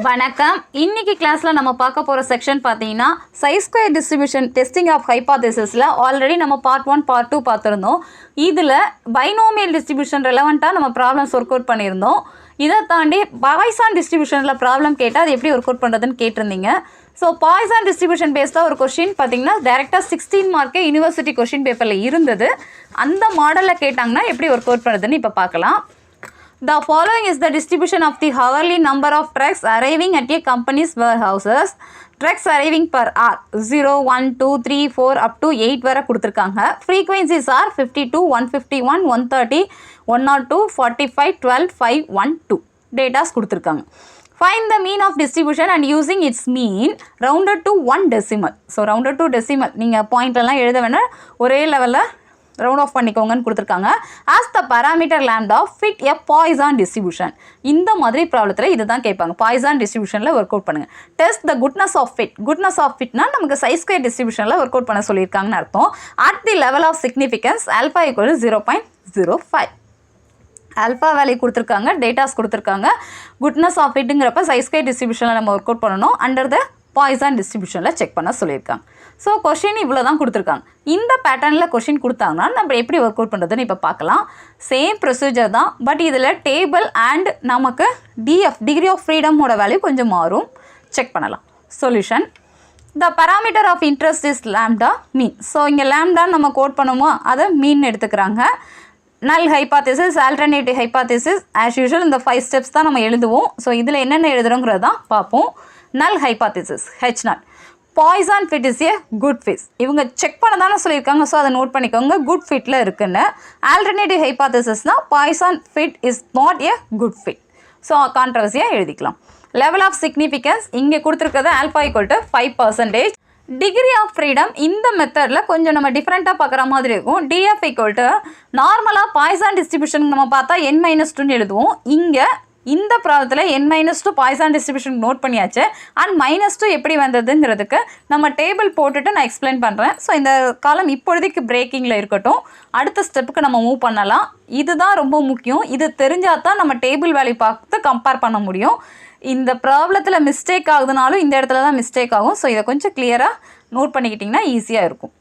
வணக்கம். இன்னைக்கு கிளாஸில் நம்ம பார்க்க போகிற செக்ஷன் பார்த்தீங்கன்னா சைஸ்கொயர் டிஸ்ட்ரிபியூஷன் டெஸ்டிங் ஆஃப் ஹைபாதேசிஸில் ஆல்ரெடி நம்ம பார்ட் 1 பார்ட் 2 பார்த்துருந்தோம். இதில் பைனோமியல் டிஸ்ட்ரிபியூஷன் ரெலவெண்ட்டாக நம்ம ப்ராப்ளம்ஸ் ஒர்க் அவுட் பண்ணியிருந்தோம். இதை தாண்டி பாய்சான் டிஸ்ட்ரிபியூஷனில் ப்ராப்ளம் கேட்டால் அது எப்படி ஒர்க் அவுட் பண்ணுறதுன்னு கேட்டிருந்தீங்க. ஸோ பாய்சான் டிஸ்ட்ரிபியூஷன் பேஸ்டாக ஒரு கொஷின் பார்த்தீங்கன்னா டேரெக்டாக 16 மார்க்கே யூனிவர்சிட்டி கொஷின் பேப்பரில் இருந்தது. அந்த மாடலில் கேட்டாங்கன்னா எப்படி ஒர்க் அவுட் பண்ணுறதுன்னு இப்போ பார்க்கலாம். The following is the distribution of the hourly number of trucks arriving at a company's warehouses. Trucks arriving per hour 0, 1, 2, 3, 4 up to 8 வரை கொடுத்துருக்காங்க. Frequencies are 52, 151, 130, 102, 45, 12, 5, 1, 2. Datas கொடுத்துருக்காங்க. Find the mean of distribution and using its mean rounded to 1 decimal. So rounded to decimal. நீங்கள் பாயிண்ட்லாம் எழுத வேணால் ஒரே லெவலில் round off பண்ணிக்கோங்கன்னு கொடுத்துருக்காங்க. As the parameter lambda fit a Poisson distribution. இந்த மாதிரி ப்ராப்ளத்தில் இது தான் கேட்பாங்க. பாய்சான் டிஸ்ட்ரிபியூஷனில் ஒர்க் அவுட் பண்ணுங்கள். Test the goodness of fit. Goodness of ஃபிட்னா நமக்கு சைஸ்கொயர் டிஸ்ட்ரிபியூஷனில் ஒர்க் அவுட் பண்ண சொல்லியிருக்காங்கன்னு அர்த்தம். At the level of significance alpha equal 0.05. Alpha value கொடுத்துருக்காங்க, டேட்டாஸ் கொடுத்துருக்காங்க. குட்னஸ் ஆஃப் ஃபிட்டுங்கிறப்ப சைஸ்கொயர் டிஸ்ட்ரிபியூஷனில் நம்ம ஒர்க் அவுட் பண்ணணும். அண்டர் த பாய்சான் டிஸ்ட்ரிபியூஷனில் செக் பண்ண சொல்லியிருக்காங்க. ஸோ கொஷின் இவ்வளோ தான் கொடுத்துருக்காங்க. இந்த பேட்டர்னில் கொஷின் கொடுத்தாங்கன்னா நம்ம எப்படி ஒர்க் அவுட் பண்ணுறதுன்னு இப்போ பார்க்கலாம். சேம் ப்ரொசீஜர் தான், பட் இதில் டேபிள் அண்ட் நமக்கு டிகிரி ஆஃப் ஃப்ரீடமோட வேல்யூ கொஞ்சம் மாறும். செக் பண்ணலாம். Solution. The parameter of interest is lambda mean. So இங்கே லேம்டான்னு நம்ம கோட் பண்ணுமோ அதை மீன் எடுத்துக்கிறாங்க. Null hypothesis, alternative hypothesis, as usual இந்த 5 ஸ்டெப்ஸ் தான் நம்ம எழுதுவோம். ஸோ இதில் என்னென்ன எழுதுகிறோங்கிறது தான் பார்ப்போம். Null hypothesis H0. Poisson fit is a good fit. இவங்க செக் பண்ண தானே சொல்லியிருக்காங்க. ஸோ அதை நோட் பண்ணிக்கோங்க, குட் ஃபிட்டில் இருக்குன்னு. ஆல்டர்னேட்டிவ் ஹைபாத்தேசிஸ்னால் Poisson fit is not a good fit. So கான்ட்ரவர்சியாக எழுதிக்கலாம். லெவல் ஆஃப் சிக்னிஃபிகன்ஸ் இங்கே கொடுத்துருக்கிறது alpha equal to 5%. Degree of freedom இந்த மெத்தடில் கொஞ்சம் நம்ம டிஃப்ரெண்ட்டாக பார்க்குற மாதிரி இருக்கும். டிஎஃப் ஈக்குவல் டு நார்மலாக பாய்சான் டிஸ்ட்ரிபியூஷன் நம்ம பார்த்தா n-2 எழுதுவோம். இங்கே இந்த ப்ராப்ளத்தில் n-2 பாய்சான் டிஸ்ட்ரிபியூஷன் நோட் பண்ணியாச்சு. அண்ட் -2 எப்படி வந்ததுங்கிறதுக்கு நம்ம டேபிள் போட்டுட்டு நான் எக்ஸ்பிளைன் பண்ணுறேன். ஸோ இந்த காலம் இப்பொழுதைக்கு பிரேக்கிங்கில் இருக்கட்டும். அடுத்த ஸ்டெப்புக்கு நம்ம மூவ் பண்ணலாம். இதுதான் ரொம்ப முக்கியம். இது தெரிஞ்சால் தான் நம்ம டேபிள் வேல்யூ பார்த்து கம்பேர் பண்ண முடியும். இந்த ப்ராப்ளத்தில் மிஸ்டேக் ஆகுதுனாலும் இந்த இடத்துல தான் மிஸ்டேக் ஆகும். ஸோ இதை கொஞ்சம் கிளியராக நோட் பண்ணிக்கிட்டிங்கன்னா ஈஸியாக இருக்கும்.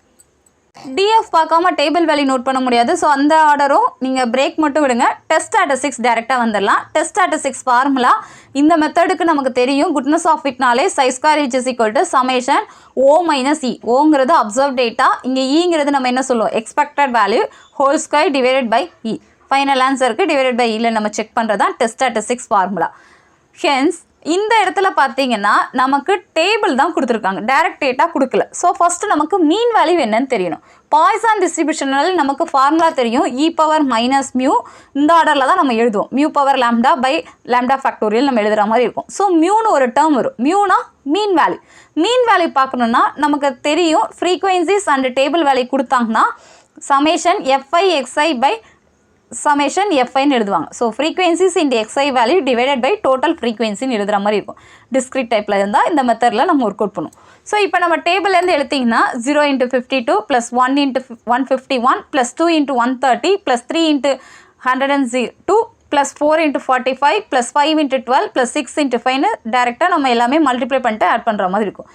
டிஎஃப் பார்க்காம டேபிள் வேல்யூ நோட் பண்ண முடியாது. ஸோ அந்த ஆர்டரும் நீங்கள் பிரேக் மட்டும் விடுங்க. டெஸ்ட் ஸ்டாட்டிஸ்டிக்ஸ் டேரெக்டாக வந்துடலாம். டெஸ்ட் ஸ்டாட்டிஸ்டிக்ஸ் ஃபார்முலா இந்த மெத்தடுக்கு நமக்கு தெரியும். குட்னஸ் ஆஃப் ஃபிட்னாலே chi square is equal to summation O minus E. ஓங்கிறது அப்சர்வ் டேட்டா, இங்கே ஈங்கிறது நம்ம என்ன சொல்லுவோம், expected value whole square divided by E. Final ஆன்சருக்கு டிவைடட் பை இல நம்ம செக் பண்ணுறது தான் டெஸ்ட் ஸ்டாட்டிஸ்டிக்ஸ் ஃபார்முலா. ஹென்ஸ் இந்த இடத்துல பார்த்தீங்கன்னா நமக்கு டேபிள் தான் கொடுத்துருக்காங்க, டைரக்ட் டேட்டா கொடுக்கல. ஸோ ஃபஸ்ட்டு நமக்கு மீன் வேல்யூ என்னன்னு தெரியணும். பாய்சான் டிஸ்ட்ரிபியூஷனால நமக்கு ஃபார்முலா தெரியும், e⁻⁻μ. இந்த ஆர்டரில் தான் நம்ம எழுதுவோம். μ⁻λ பை லாம்டா ஃபேக்டோரியல் நம்ம எழுதுகிற மாதிரி இருக்கும். ஸோ மியூன்னு ஒரு டேர்ம் வரும். மியூனா மீன் வேல்யூ. மீன் வேல்யூ பார்க்கணுன்னா நமக்கு தெரியும் ஃப்ரீக்வன்சிஸ் அண்ட் டேபிள் வேல்யூ கொடுத்தாங்கன்னா summation FI XI by summation FIன்னு எழுதுவாங்க. So frequencies into XI value divided by total ஃப்ரீக்வன்சின்னு எழுதுகிற மாதிரி இருக்கும். டிஸ்கிரிட் டைப்பில் இருந்தால் இந்த மெத்தடில் நம்ம ஒர்க் அவுட் பண்ணுவோம். ஸோ இப்போ நம்ம டேபிள்லேருந்து எடுத்திங்கன்னா 0 × 52 + 1 × 151 + 2 × 130 + 3 × 102 + 4 × 45 + 5 × 12 + 6 × 5ன்னு டேரெக்டாக நம்ம எல்லாமே மல்டிப்ளை பண்ணிட்டு ஆட் பண்ணுற மாதிரி இருக்கும்.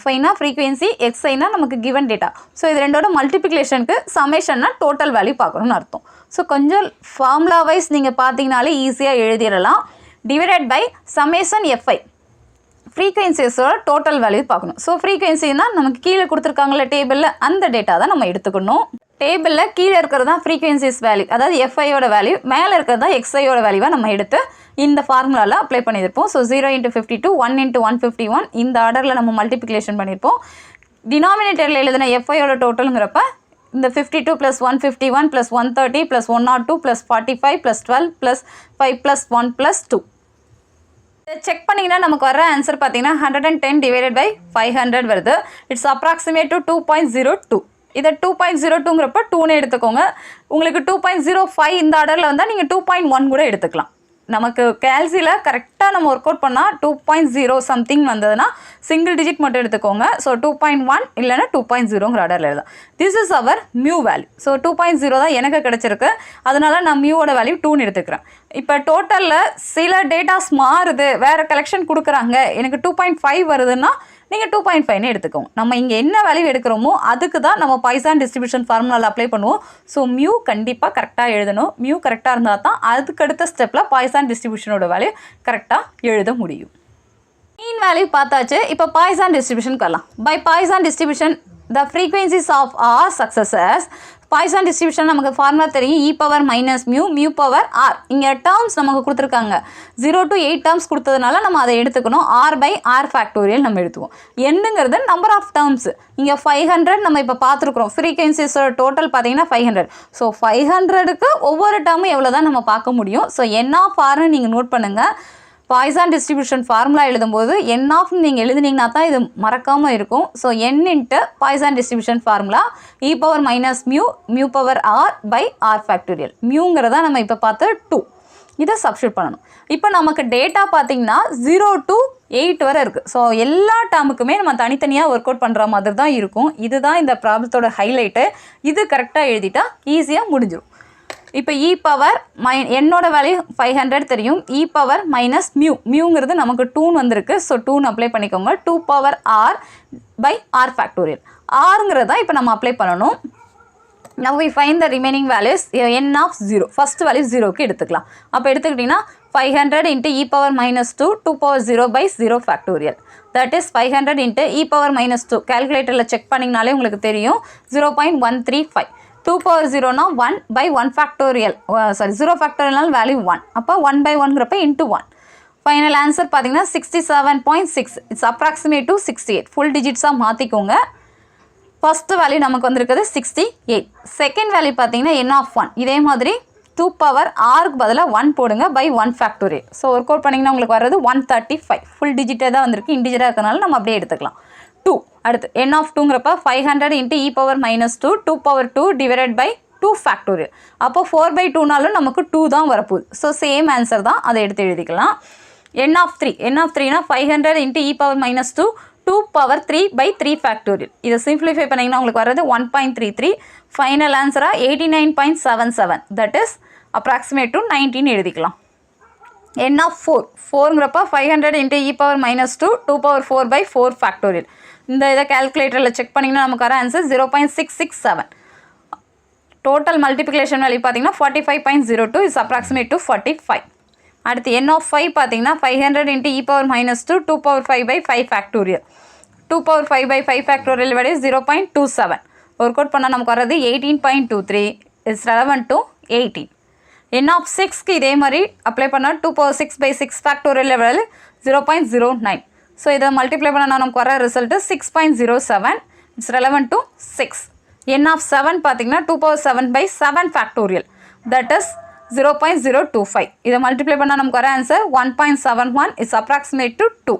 FIனா ஃப்ரீக்வன்சி, XIனா நமக்கு கிவன் டேட்டா. ஸோ இது ரெண்டோட மல்டிப்ளிகேஷனுக்கு சமேஷன்னா டோட்டல் வேல்யூ பார்க்கணும்னு அர்த்தம். ஸோ கொஞ்சம் ஃபார்முலா வைஸ் நீங்கள் பார்த்தீங்கனாலே ஈஸியாக எழுதிடலாம். டிவைடட் பை சமேஷன் FI ஃப்ரீக்வன்சிஸோட டோட்டல் வேல்யூ பார்க்கணும். ஸோ ஃப்ரீக்வன்சினா நமக்கு கீழே கொடுத்துருக்காங்கள டேபிளில் அந்த டேட்டா தான் நம்ம எடுத்துக்கணும். டேபிளில் கீழே இருக்கிறது தான் ஃப்ரீக்வன்சிஸ் வேல்யூ, அதாவது FIயோட வேல்யூ. மேலே இருக்கிறது தான் XIயோட வேல்யூவாக நம்ம எடுத்து இந்த ஃபார்முலாவில் அப்ளை பண்ணியிருப்போம். ஸோ 0 × 52 1 × 151 இந்த ஆர்டரில் நம்ம மல்டிப்ளிகேஷன் பண்ணியிருப்போம். டினாமினேட்டரில் எழுதின FIயோட டோட்டலுங்கிறப்ப இந்த 52 + 151 + 130 + 102 + 45 + 12 + 5 + 1 + 2. இதை செக் பண்ணிங்கன்னா நமக்கு வர ஆன்சர் பார்த்தீங்கன்னா 110 டிவைடட் பை 500 வருது. It's approximate to 2.02. இதை 2.02ங்கிறப்ப 2ன்னு எடுத்துக்கோங்க. உங்களுக்கு 2.05 இந்த ஆர்டரில் வந்தால் நீங்கள் 2.1 கூட எடுத்துக்கலாம். நமக்கு கேல்சியில் கரெக்டாக நம்ம ஒர்க் அவுட் பண்ணால் 2.0 சம்திங் வந்ததுன்னா சிங்கிள் டிஜிட் மட்டும் எடுத்துக்கோங்க. ஸோ 2.1 இல்லைனா 2.0ங்கிற ஆர்டரில் எழுதலாம். This is our mu value. So 2.0 தான் எனக்கு கிடச்சிருக்கு. அதனால நான் மியூவோட வேல்யூ 2ன்னு எடுத்துக்கிறேன். இப்போ டோட்டலில் சில டேட்டாஸ் மாறுது, வேறு கலெக்ஷன் கொடுக்குறாங்க, எனக்கு 2.5 வருதுன்னா நீங்கள் 2.5ன்னு எடுத்துக்கோங்க. நம்ம இங்கே என்ன வேல்யூ எடுக்கிறோமோ அதுக்கு தான் நம்ம பாய்சான் டிஸ்ட்ரிபியூஷன் ஃபார்முலாவில் அப்ளை பண்ணுவோம். ஸோ மியூ கண்டிப்பாக கரெக்டாக எழுதணும். மியூ கரெக்டாக இருந்தால் தான் அதுக்கடுத்த ஸ்டெப்பில் பாய்சான் டிஸ்ட்ரிபியூஷனோட வேல்யூ கரெக்டாக எழுத முடியும். மீன் வேல்யூ பார்த்தாச்சு. இப்போ பாய்சான் டிஸ்ட்ரிபியூஷனுக்கு வரலாம். By Poisson distribution the frequencies of our successors. Poisson distribution நமக்கு ஃபார்முலா தெரியும். e power minus mu, mu power R. இங்கே டேர்ம்ஸ் நமக்கு கொடுத்துருக்காங்க. 0 to 8 டேர்ம்ஸ் கொடுத்ததுனால நம்ம அதை எடுத்துக்கணும். ஆர் பை ஆர் ஃபேக்டோரியல் நம்ம எடுத்துக்குவோம். என்னங்கிறது நம்பர் ஆஃப் டேர்ம்ஸ். இங்கே 500 நம்ம இப்போ பார்த்துருக்குறோம். ஃப்ரீக்வன்சிஸோட டோட்டல் பார்த்தீங்கன்னா 500. ஸோ 500க்கு ஒவ்வொரு டேர்மும் எவ்வளோ தான் நம்ம பார்க்க முடியும். ஸோ என் ஆஃப் ஆர்னு நீங்கள் நோட் பண்ணுங்கள். பாய்சான் டிஸ்ட்ரிபியூஷன் ஃபார்முலா எழுதும்போது என் ஆஃப் நீங்கள் எழுதுனீங்கன்னா தான் இது மறக்காமல் இருக்கும். So n into Poisson distribution formula e power minus mu, mu power r by r factorial. மியூங்கிறதா நம்ம இப்போ பார்த்து 2. இதை சப்ஸ்டியூட் பண்ணணும். இப்போ நமக்கு டேட்டா பார்த்தீங்கன்னா 0 to 8 வரை இருக்குது. ஸோ எல்லா டேர்முக்குமே நம்ம தனித்தனியாக ஒர்க் அவுட் பண்ணுற மாதிரி தான் இருக்கும். இதுதான் இந்த ப்ராப்ளத்தோட ஹைலைட்டு. இது கரெக்டாக எழுதிட்டா ஈஸியாக முடிஞ்சிடும். இப்போ இ பவர் என்னோட வேல்யூ 500 தெரியும். இ பவர் மைனஸ் மியூ, மியூங்கிறது நமக்கு 2ன்னு வந்திருக்கு. ஸோ 2ன்னு அப்ளை பண்ணிக்கோங்க. 2 power r by r factorial. ஆருங்கிறது தான் இப்போ நம்ம அப்ளை பண்ணணும். now we find the remaining values. n of 0 first value 0க்கு எடுத்துக்கலாம். அப்போ எடுத்துக்கிட்டிங்கன்னா 500 into e power minus 2 2 power 0 by 0 factorial. that is 500 into e power minus 2. கால்குலேட்டரில் check பண்ணிங்கனாலே உங்களுக்கு தெரியும் 0.135. 2 power 0னா 1 by 1 factorial. Sorry 0 factorial value 1. அப்போ 1 by 1ங்கிறப்ப into 1. Final answer பார்த்தீங்கன்னா 67.6. It's approximate to 68. Full டிஜிட்ஸாக மாற்றிக்கோங்க. ஃபஸ்ட்டு வேல்யூ நமக்கு வந்திருக்குது 68. செகண்ட் வேல்யூ பார்த்தீங்கன்னா n of 1. இதே மாதிரி 2 பவர் ஆருக்கு பதிலாக 1 போடுங்க by 1 factorial. So work out பண்ணிங்கன்னா உங்களுக்கு வர்றது 135. ஃபுல் டிஜிட்டாக தான் வந்திருக்கு. இன்டிஜிட்டாக இருக்கிறனால நம்ம அப்படியே எடுத்துக்கலாம். 2 அடுத்து n of 2ங்கிறப்ப 500 into e power minus 2 2 power 2 divided by 2 factorial. அப்போ 4 by 2னாலும் நமக்கு 2 தான் வரப்போகுது. ஸோ சேம் ஆன்சர் தான், அதை எடுத்து எழுதிக்கலாம். n of 3 னா 500 into e பவர் மைனஸ் 2 2 பவர் 3 by 3 ஃபேக்டோரியல். இதை சிம்பிளிஃபை பண்ணிங்கன்னா உங்களுக்கு வர்றது 1.33. ஃபைனல் ஆன்சராக 89.77. தட் இஸ் அப்ராக்சிமேட் டு 19 எழுதிக்கலாம். n of 4ங்கிறப்ப 500 into e பவர் மைனஸ் 2 2 பவர் 4 by 4 ஃபேக்டோரியல். இந்த இதை கால்குலேட்டரில் செக் பண்ணிங்கன்னா நமக்கு வர ஆன்சர் 0.667. டோட்டல் மல்டிப்ளிகேஷன் வேல்யூ பார்த்தீங்கன்னா 45.02. Is approximate to 45. அடுத்து n of 5 பார்த்தீங்கன்னா 500 into e power minus 2 2 power 5 by 5 factorial. 2 power 5 by 5 factorial விட 0.27. ஒர்க் அவுட் பண்ணால் நமக்கு வர்றது 18.23. It's relevant to 18. n of 6க்கு இதே மாதிரி அப்ளை பண்ணால் 2 பவர் 6 by 6 ஃபேக்டோரியல் விட 0.09. ஸோ இதை மல்டிப்ளை பண்ணால் நமக்கு வர result 6.07. It's relevant to 6. n of 7 பார்த்தீங்கன்னா 2 power 7 by 7 factorial. That is 0.025. இதை மல்டிப்ளை பண்ணால் நமக்கு வர answer 1.71. It's approximate to 2.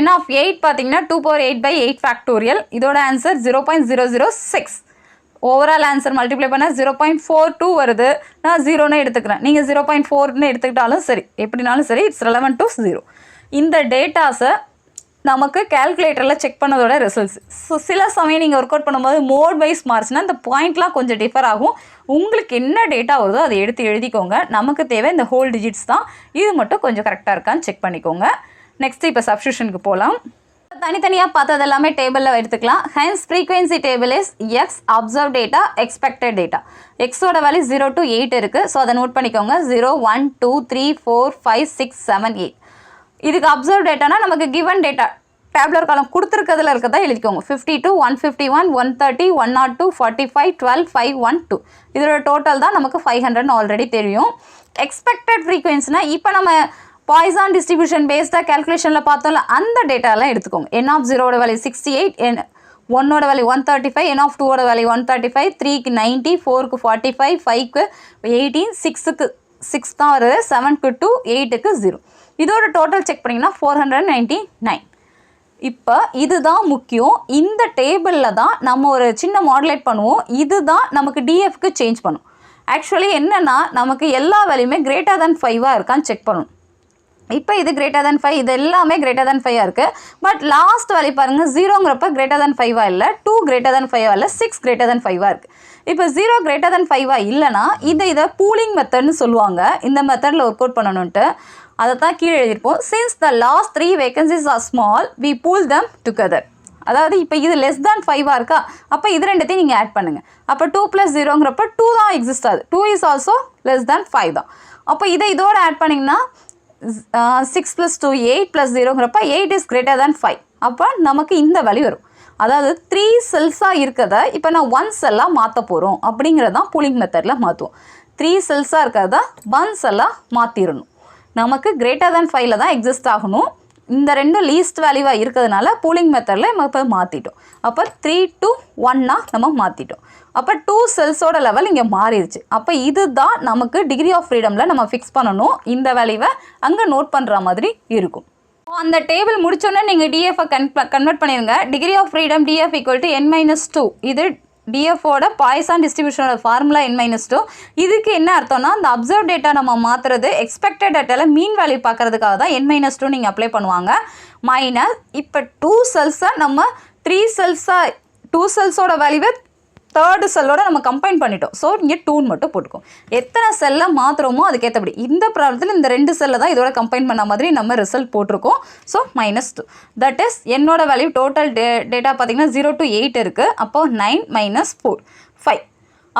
n of 8 பார்த்தீங்கன்னா 2 பவர் 8 by 8 ஃபேக்டோரியல். இதோட ஆன்சர் 0.006. ஓவரால் ஆன்சர் மல்டிப்ளை பண்ணால் 0.42 வருது. நான் 0ன்னு எடுத்துக்கிறேன். நீங்கள் 0.4ன்னு எடுத்துக்கிட்டாலும் சரி, எப்படினாலும் சரி, இட்ஸ் ரெலவென்ட் டு 0. இந்த டேட்டாஸை நமக்கு கால்குலேட்டரில் செக் பண்ணதோட ரிசல்ட்ஸ். ஸோ சில சமயம் நீங்கள் ஒர்க் அவுட் பண்ணும்போது மோட் வைஸ் மார்க்ஸ்னால் இந்த பாயிண்ட்லாம் கொஞ்சம் டிஃபர் ஆகும். உங்களுக்கு என்ன டேட்டா வருதோ அதை எடுத்து எழுதிக்கோங்க. நமக்கு தேவை இந்த ஹோல் டிஜிட்ஸ் தான். இது மட்டும் கொஞ்சம் கரெக்டாக இருக்கான்னு செக் பண்ணிக்கோங்க. நெக்ஸ்ட்டு இப்போ சப்ஸ்டியூஷனுக்கு போகலாம். தனித்தனியாக பார்த்தது எல்லாமே டேபிளில் எடுத்துக்கலாம். Hence frequency table is X observe data expected data. எக்ஸோட வேல்யூ 0 to 8 இருக்குது. ஸோ அதை நோட் பண்ணிக்கோங்க. 0 1 2 3 4 5 6 7 8. இதுக்கு அப்சர்வ் டேட்டானா நமக்கு கிவன் டேட்டா டேப்லர் காலம் கொடுத்துருக்கிறதுல இருக்கிறதா எழுதிக்கோங்க. 52 151 130 102 45 12 5 1 2. இதோட டோட்டல் தான் நமக்கு 500ன்னு ஆல்ரெடி தெரியும். எக்ஸ்பெக்டட் ஃப்ரீக்வன்சினா இப்போ நம்ம பாய்சான் டிஸ்ட்ரிபியூஷன் பேஸ்டாக கேல்குலேஷனில் பார்த்தோம்ல, அந்த டேட்டாலாம் எடுத்துக்கோங்க. n of 0ஓட வேல்யூ 68, n 1ஓட வேல்யூ 135, n of 2ஓட வேல்யூ 135, 3க்கு 90, 4க்கு 45, 5க்கு 18, 6க்கு 6 தான் வருது, 7க்கு 2, 8க்கு 0. இதோட டோட்டல் செக் பண்ணிங்கன்னா 499. இப்போ இதுதான் முக்கியம். இந்த டேபிளில் தான் நம்ம ஒரு சின்ன மாடுலேட் பண்ணுவோம். இதுதான் நமக்கு டிஎஃப்க்கு சேஞ்ச் பண்ணும். ஆக்சுவலி என்னென்னா நமக்கு எல்லா வேல்யூமே கிரேட்டர் தேன் 5 இருக்கான்னு செக் பண்ணணும். இப்போ இது கிரேட்டர் தேன் 5, இது எல்லாமே கிரேட்டர் தேன் 5 இருக்குது. பட் லாஸ்ட் வேல்யூ பாருங்கள், 0ங்கிறப்ப கிரேட்டர் தேன் 5 இல்லை, 2 கிரேட்டர் தேன் 5 இல்லை, 6 கிரேட்டர் தேன் 5 இருக்குது. இப்போ 0 கிரேட்டர் தேன் 5 இல்லைனா இதை பூலிங் மெத்தட்னு சொல்லுவாங்க. இந்த மெத்தடில் ஒர்க் அவுட் பண்ணணுன்ட்டு அதை தான் கீழே எழுதியிருப்போம். Since the last 3 vacancies are small we pool them together. அதாவது இப்போ இது லெஸ் தேன் 5 இருக்கா, அப்போ இது ரெண்டுத்தையும் நீங்கள் ஆட் பண்ணுங்கள். அப்போ 2 + 0ங்கிறப்ப 2 தான் எக்ஸிஸ்ட் ஆகுது. 2 இஸ் ஆல்சோ லெஸ் தேன் 5 தான். அப்போ இதோட ஆட் பண்ணிங்கன்னா 6 + 2 8 + 0ங்கிறப்ப 8 இஸ் கிரேட்டர் தேன் 5. அப்போ நமக்கு இந்த வேல்யூ வரும். அதாவது 3 செல்ஸாக இருக்கிறத இப்போ நான் 1 செல்லாக மாற்ற போகிறோம் அப்படிங்கிறதான் பூலிங் மெத்தடில் மாற்றுவோம். 3 செல்ஸாக இருக்கிறத 1 செல்லாக மாற்றிடணும். நமக்கு கிரேட்டர் தேன் 5 தான் எக்ஸிஸ்ட் ஆகணும். இந்த ரெண்டும் லீஸ்ட் வேல்யூவாக இருக்கிறதுனால பூலிங் மெத்தடில் நம்ம இப்போ மாற்றிட்டோம். அப்போ 3 to 1 நம்ம மாற்றிட்டோம். அப்போ 2 செல்ஸோட லெவல் இங்கே மாறிடுச்சு. அப்போ இதுதான் நமக்கு டிகிரி ஆஃப் ஃப்ரீடமில் நம்ம ஃபிக்ஸ் பண்ணணும். இந்த வேல்யூவை அங்கே நோட் பண்ணுற மாதிரி இருக்கும். அந்த டேபிள் முடிச்சோன்னே நீங்கள் டிஎஃப்ஐ கன்வெர்ட் பண்ணிடுங்க. Degree of freedom DF = n-2. இது டிஎஃபோட பாய்சான் டிஸ்ட்ரிபியூஷனோட ஃபார்முலா n-2. இதுக்கு என்ன அர்த்தம்னா, அந்த அப்சர்வ் டேட்டா நம்ம மாற்றுறது எக்ஸ்பெக்டட் டேட்டாவில் மீன் வேல்யூ பார்க்கறதுக்காக தான் n-2 நீங்கள் அப்ளை பண்ணுவாங்க. மைனஸ் இப்போ 2 செல்ஸை நம்ம 3 செல்ஸாக 2 செல்ஸோட வேல்யூவை 3rd செல்லோட நம்ம கம்பைன் பண்ணிட்டோம். ஸோ இங்கே 2 மட்டும் போட்டுக்கோம். எத்தனை செல்லை மாற்றுறோமோ அதுக்கேற்றபடி இந்த ப்ராப்ளத்தில் இந்த 2 செல்லை தான் இதோட கம்பைன் பண்ண மாதிரி நம்ம ரிசல்ட் போட்டிருக்கோம். ஸோ -2. தட் இஸ் என்னோட வேல்யூ டோட்டல் டேட்டா பார்த்தீங்கன்னா 0 to 8 இருக்குது. அப்போ 9 - 4 5.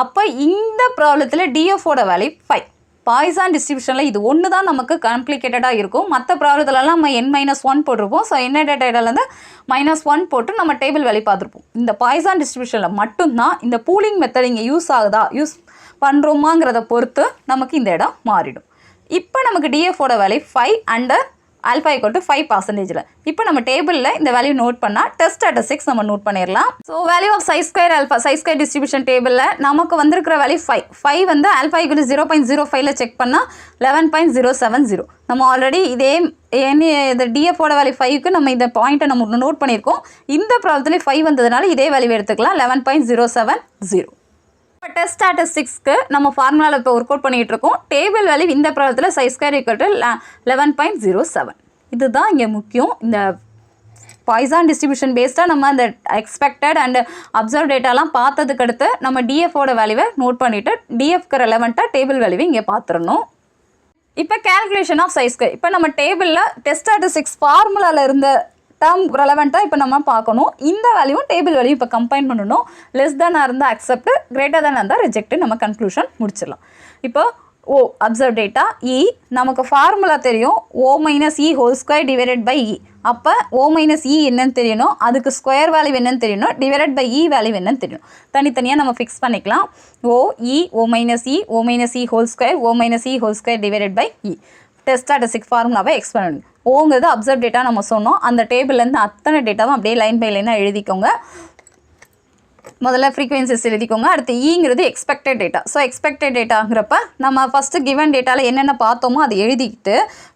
அப்போ இந்த ப்ராப்ளத்தில் டிஎஃபோட வேல்யூ 5. பாய்சான் டிஸ்ட்ரிபியூஷனில் இது ஒன்று தான் நமக்கு காம்ப்ளிகேட்டடாக இருக்கும். மற்ற ப்ராப்ளத்துலலாம் நம்ம n-1 போட்டிருப்போம். ஸோ என்ன டேட்டாலேருந்து -1 போட்டு நம்ம டேபிள் வேல்யூ பார்த்துருப்போம். இந்த பாய்சான் டிஸ்ட்ரிபியூஷனில் மட்டும்தான் இந்த பூலிங் மெத்தட் இங்கே யூஸ் ஆகுதா, யூஸ் பண்ணுறோமாங்கிறத பொறுத்து நமக்கு இந்த இடம் மாறிடும். இப்போ நமக்கு டிஎஃபோட வேல்யூ 5 அண்டர் ஆல்ஃபா = 5%. இப்போ நம்ம டேபிளில் இந்த வேல்யூ நோட் பண்ணால் டெஸ்ட் ஸ்டாட்டிஸ்டிக்ஸ் நம்ம நோட் பண்ணிடலாம். So value of chi square alpha chi square distribution டேபிளில் நமக்கு வந்திருக்கிற வேல்யூ 5 வந்து ஆல்ஃபா = 0.05 செக் பண்ணால் 11.070. நம்ம ஆல்ரெடி இதே இந்த டிஎஃபோட வேல்யூ 5க்கு நம்ம இந்த பாயிண்ட்டை நம்ம நோட் பண்ணியிருக்கோம். இந்த ப்ராப்ளத்தில் 5 வந்ததுனால இதே வேல்யூ எடுத்துக்கலாம், 11.070. இப்போ டெஸ்ட் ஸ்டாட்டிஸ்டிக்ஸ்க்கு நம்ம ஃபார்முலாவில் இப்போ ஒர்க் அவுட் பண்ணிகிட்டு இருக்கோம். டேபிள் வேல்யூ இந்த ப்ராப்ளத்தில் சைஸ்கொயர் = 11.07. இதுதான் இங்கே முக்கியம். இந்த பாய்சான் டிஸ்ட்ரிபியூஷன் பேஸ்டாக நம்ம அந்த எக்ஸ்பெக்டட் அண்ட் அப்சர்வ் டேட்டாலாம் பார்த்ததுக்கு அடுத்து நம்ம டிஎஃபோட வேல்யூவை நோட் பண்ணிவிட்டு டிஎஃப்க்கு ரெலவெண்ட்டாக டேபிள் வேல்யூவை இங்கே பார்த்துடணும். இப்போ கேல்குலேஷன் ஆஃப் சைஸ்கொயர். இப்போ நம்ம டேபிளில் டெஸ்ட் ஸ்டாட்டிஸ்டிக்ஸ் ஃபார்முலாவில் இருந்த டேர்ம் ரெலவெண்ட்டாக இப்போ நம்ம பார்க்கணும். இந்த வேல்யூவும் டேபிள் வேல்யூ இப்போ கம்பைன் பண்ணணும். லெஸ் தேனாக இருந்தால் அக்செப்ட், கிரேட்டர் தேனாக இருந்தால் ரிஜெக்ட். நம்ம கன்க்ளூஷன் முடிச்சிடலாம். இப்போ அப்சர்வ் டேட்டா நமக்கு ஃபார்முலா தெரியும், O-E² அப்போ O-E என்னன்னு தெரியணும், அதுக்கு ஸ்கொயர் வேல்யூ என்னன்னு தெரியணும், /E வேல்யூ என்னன்னு தெரியணும். தனித்தனியாக நம்ம ஃபிக்ஸ் பண்ணிக்கலாம். O-E டெஸ்ட் ஸ்டாட்டிஸ்டிக் ஃபார்முலாவை எக்ஸ்பிளைன் பண்ணி ஓங்கிறது அப்சர்வ் டேட்டா நம்ம சொன்னோம். அந்த டேபிள்லேருந்து அத்தனை டேட்டாவும் அப்படியே லைன் பை லைனாக எழுதிக்கோங்க. முதல்ல ஃப்ரீக்வன்சிஸ் எழுதிக்கோங்க. அடுத்து ங்கிறது எக்ஸ்பெக்டட் டேட்டா. ஸோ எக்ஸ்பெக்டட் டேட்டாங்கிறப்ப நம்ம ஃபஸ்ட்டு கிவன் டேட்டாவில் என்னென்ன பார்த்தோமோ அதை எழுதிக்கிட்டு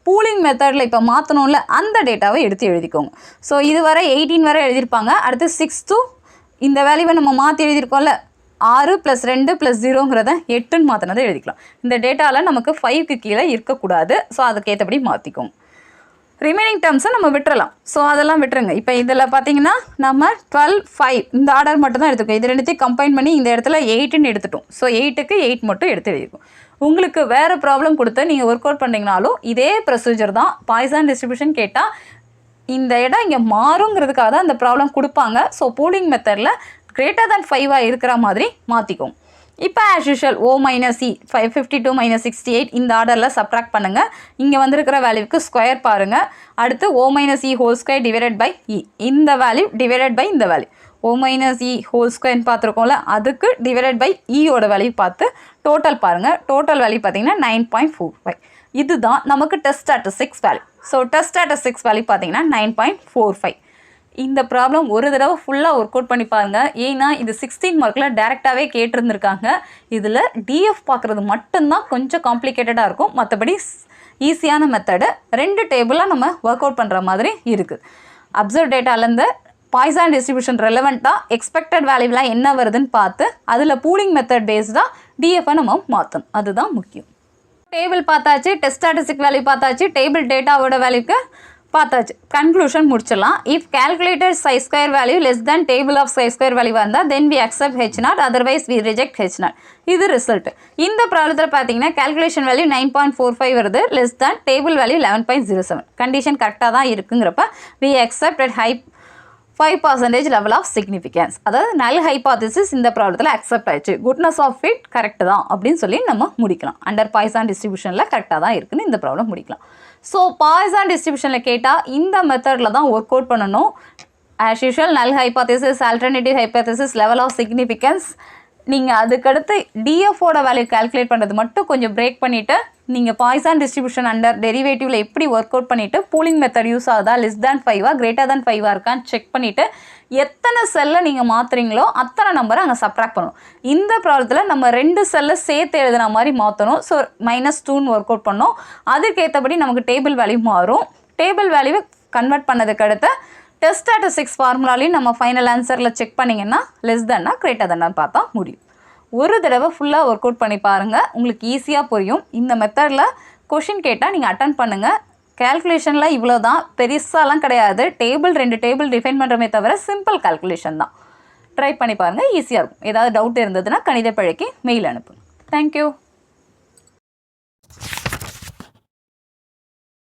பூலிங் மெத்தடில் இப்போ மாற்றணும்ல அந்த டேட்டாவை எடுத்து எழுதிக்கோங்க. ஸோ இது வரை 18 வரை எழுதியிருப்பாங்க. அடுத்து 6 to இந்த வேல்யூவை நம்ம மாற்றி எழுதியிருக்கோம்ல, 6 + 2 + 0ங்கிறத 8ன்னு மாற்றினதை எழுதிக்கலாம். இந்த டேட்டாவில் நமக்கு 5க்கு கீழே இருக்கக்கூடாது. ஸோ அதுக்கேற்றபடி மாற்றிக்கோங்க. ரிமைனிங் டேர்ம்ஸை நம்ம விட்டுறலாம். ஸோ அதெல்லாம் விட்டுருங்க. இப்போ இதில் பார்த்தீங்கன்னா நம்ம 12 5 இந்த ஆர்டர் மட்டும் தான் எடுத்துக்கோம். இது ரெண்டுத்தையும் கம்பைன் பண்ணி இந்த இடத்துல 8ன்னு எடுத்துட்டோம். ஸோ 8க்கு 8 மட்டும் எடுத்து எழுதிக்கும். உங்களுக்கு வேறு ப்ராப்ளம் கொடுத்து நீங்கள் ஒர்க் அவுட் பண்ணிங்கனாலும் இதே ப்ரொசீஜர் தான். பாய்சான் டிஸ்ட்ரிபியூஷன் கேட்டால் இந்த இடம் இங்கே மாறுங்கிறதுக்காக தான் இந்த ப்ராப்ளம் கொடுப்பாங்க. ஸோ பூலிங் மெத்தடில் கிரேட்டர் தேன் 5 இருக்கிற மாதிரி மாற்றிக்கும். இப்போ ஆஸ் யூஷுவல் O-E 52 - 68 இந்த ஆர்டரில் சப்ட்ராக்ட் பண்ணுங்கள். இங்கே வந்திருக்கிற வேல்யூக்கு ஸ்கொயர் பாருங்கள். அடுத்து O-E² இந்த வேல்யூ டிவைடட் பை இந்த வேல்யூ O-E² பார்த்துருக்கோம்ல, அதுக்கு டிவைடட் பை ஈயோட வேல்யூ பார்த்து டோட்டல் பாருங்கள். டோட்டல் வேல்யூ பார்த்தீங்கன்னா 9.45. இதுதான் நமக்கு test statistics value. So test statistics value பார்த்தீங்கன்னா 9.45. இந்த ப்ராப்ளம் ஒரு தடவை ஃபுல்லாக ஒர்க் அவுட் பண்ணி பாருங்கள். ஏன்னா இது 16 மார்க்கில் டேரெக்டாகவே கேட்டிருந்துருக்காங்க. இதில் டிஎஃப் பார்க்குறது மட்டும்தான் கொஞ்சம் காம்ப்ளிகேட்டடாக இருக்கும். மற்றபடி ஈஸியான மெத்தடு. 2 டேபிளாக நம்ம ஒர்க் அவுட் பண்ணுற மாதிரி இருக்குது. அப்சர்வ் டேட்டாலேருந்து பாய்சான் டிஸ்ட்ரிபியூஷன் ரெலவெண்ட்டாக எக்ஸ்பெக்டட் வேல்யூலாம் என்ன வருதுன்னு பார்த்து அதில் பூலிங் மெத்தட் பேஸ்டாக டிஎஃப்பை நம்ம மாற்றணும், அதுதான் முக்கியம். டேபிள் பார்த்தாச்சு, டெஸ்ட் ஸ்டாட்டிஸ்டிக் வேல்யூ பார்த்தாச்சு, டேபிள் டேட்டாவோட வேல்யூக்கு பார்த்தாச்சு. கன்க்ளூஷன் முடிச்சிடலாம். If calculated psi square value less than table of psi square value இருந்தால் then we accept h0, otherwise we reject h0. இது ரிசல்ட். இந்த ப்ராப்ளத்தில் பார்த்தீங்கன்னா calculation value 9.45 வருது, less than table value 11.07. Condition கரெக்டாக தான் இருக்குங்கிறப்ப we accept at high 5% level of significance. அதாவது null hypothesis இந்த ப்ராப்ளத்தில் அக்செப்ட் ஆயிடுச்சு. குட்னஸ் ஆஃப் ஃபிட் கரெக்ட் தான் அப்படின்னு சொல்லி நம்ம முடிக்கலாம். அண்டர் பாய்சான் டிஸ்ட்ரிபியூஷனில் கரெக்டாக தான் இருக்குன்னு இந்த ப்ராப்ளம் முடிக்கலாம். ஸோ பாய்சான் டிஸ்ட்ரிபியூஷனில் கேட்டால் இந்த மெத்தடில் தான் ஒர்க் அவுட் பண்ணணும். As usual null hypothesis, alternative hypothesis, level of significance. நீங்கள் அதுக்கடுத்து டிஎஃபோட வேல்யூ கால்குலேட் பண்ணுறது மட்டும் கொஞ்சம் பிரேக் பண்ணிவிட்டு நீங்கள் பாய்சான் டிஸ்ட்ரிபியூஷன் அண்டர் டெரிவேட்டிவில் எப்படி ஒர்க் அவுட் பண்ணிவிட்டு பூலிங் மெத்தட் யூஸ் ஆகுதா, லெஸ் தேன் 5 கிரேட்டர் தேன் 5 இருக்கான்னு செக் பண்ணிவிட்டு எத்தனை செல்லை நீங்கள் மாற்றுறீங்களோ அத்தனை நம்பரை அங்கே சப்ராக்ட் பண்ணணும். இந்த ப்ராப்ளத்தில் நம்ம 2 செல்லை சேர்த்து எழுதுன மாதிரி மாற்றணும். ஸோ -2ன்னு ஒர்க் அவுட் பண்ணோம். அதுக்கேற்றபடி நமக்கு டேபிள் வேல்யூ மாறும். டேபிள் வேல்யூவை கன்வெர்ட் பண்ணதுக்கு அடுத்து டெஸ்ட் ஸ்டாட்டிஸ்டிக்ஸ் ஃபார்முலாலையும் நம்ம ஃபைனல் ஆன்சரில் செக் பண்ணிங்கன்னா லெஸ் தேன்னா கிரேட்டர் தேன்னான்னு பார்த்தா முடியும். ஒரு தடவை ஃபுல்லாக ஒர்க் அவுட் பண்ணி பாருங்கள், உங்களுக்கு ஈஸியாக புரியும். இந்த மெத்தடில் கொஷின் கேட்டால் நீங்கள் அட்டன் பண்ணுங்கள். கேல்குலேஷனில் இவ்வளோ தான், பெருசாலாம் கிடையாது. 2 டேபிள் டிஃபைன் பண்ணுறமே தவிர சிம்பிள் கால்குலேஷன் தான். ட்ரை பண்ணி பாருங்கள், ஈஸியாக இருக்கும். ஏதாவது டவுட் இருந்ததுன்னா கணித பிழைக்கு மெயில் அனுப்புங்க. தேங்க்யூ.